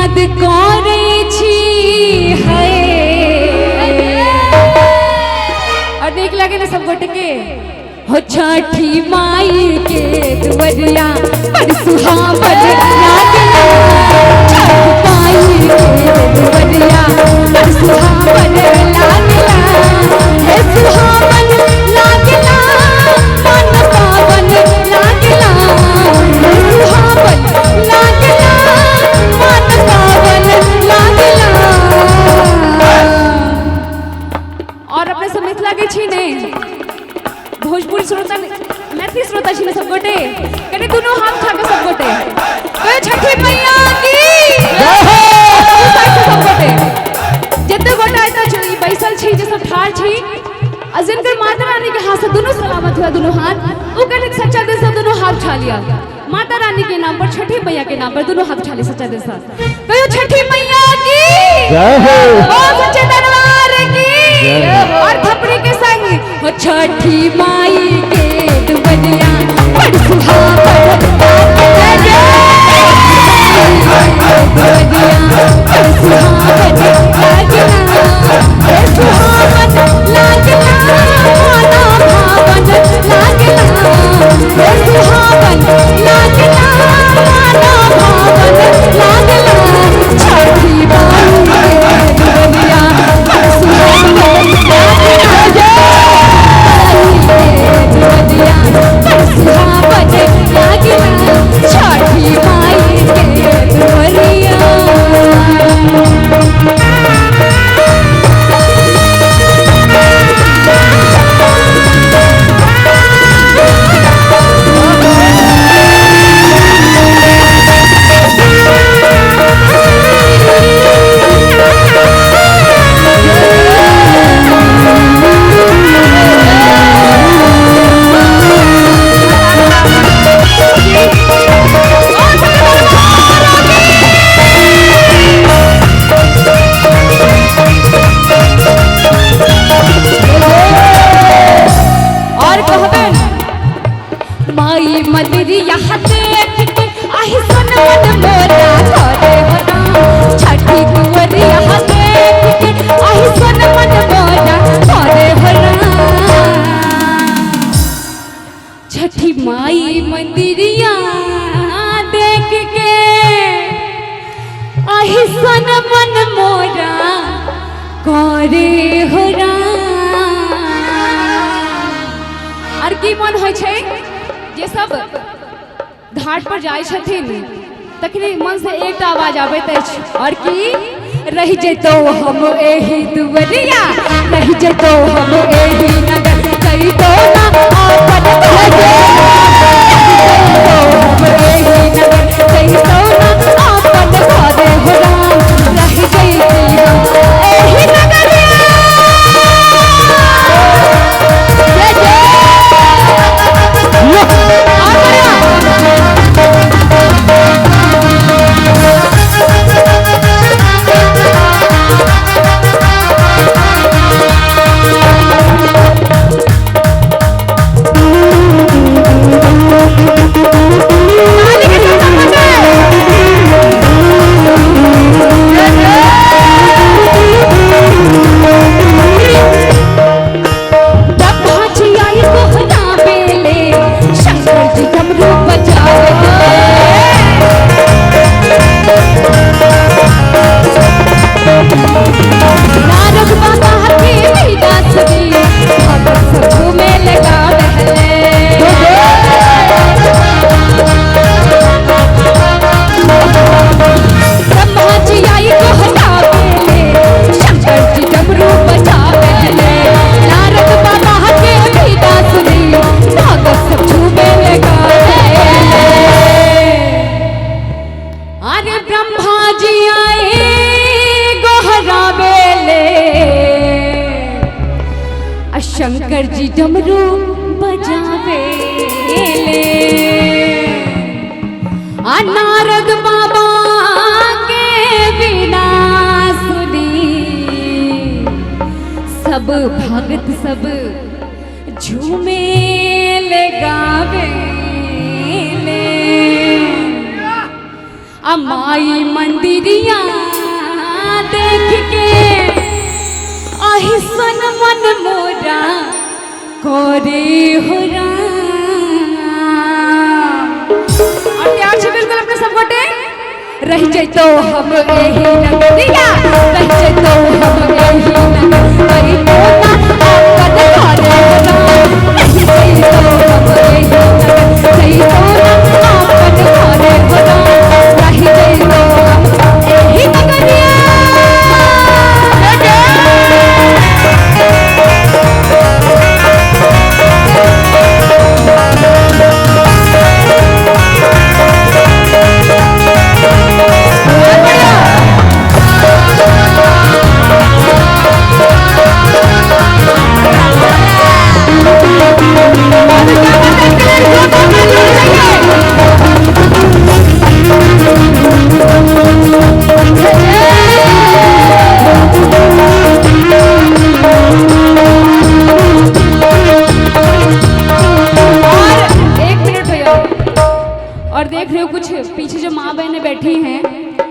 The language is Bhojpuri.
याद करे छी है और देख लगे ना सब गोटे के हो छठी माई के दुवरिया बड़ सुहावन लागला छठ माई के दुवरिया बड़ सुहावन लागला हे सुहावन लागला मन पावन लागला हे सुहावन लागला मन पावन लागला और अपने से मिथिला के छी नहीं भोजपुरी श्रोता मैथिली श्रोता छी सब गोटे कने दोनों हाथ उठा के सब गोटे कहे छठी मैया की जय हो सब गोटे जते गोटा आइता छी बैसल छी जे सब ठाड़ छी अजिनकर माता रानी के हाथ से दोनों सलामत हुआ दोनों हाथ वो कने सच्चा दिल से दोनों हाथ उठा लिया माता रानी के नाम पर छठी मैया के नाम पर दोनों हाथ उठा लिए सच्चा दिल से कहो छठी मैया की जय हो ओ सच्चे दरबार की और थपड़ी के संग हो छठी माई के दुवरिया बड़ सुहावन लागला बड़ सुहावन लागला हे सुहावन लागला माना भावन लागला हे सुहावन लागला माना भावन लागला छठी माई के दुवरिया बड़ सुहावन लागला सुहावन लागला छठी माई के दुवरिया माई मंदिरिया देख के आही सन मन मोरा घरे होना छठी दुवरिया देख के आही सन मन मोरा घरे होना छठी माई मंदिरिया देख के आही सन मन मोरा घरे होना और की मन होय छै ये सब घाट पर जाय छथिन तखनी मन से एक आवाज आबैत अछि और की रहि जेतो हम एही दुवरिया रहि जेतो हम एही नगर कई तो ना आपन भजे हम एही नगर कई तो ना आपन भजे हो राम रहि जैती हम एही नगर शंकर जी डमरू बजावे ले नारद बाबा के बिना सुनी सब भगत सब झूमे ले गावे ले माई मंदिरिया देख के अहिसन मन मोरा करे हो और प्यार से बिल्कुल अपने सब गोटे रह जैतो हम यही नगरिया रह जैतो हम यही नगरी तो ना आपन घरे ना रह जैतो हम यही नगरी तो ना आपन घरे ना रह जैतो हम यही नगरिया और देख रहे हो कुछ पीछे जो माँ बहनें बैठी हैं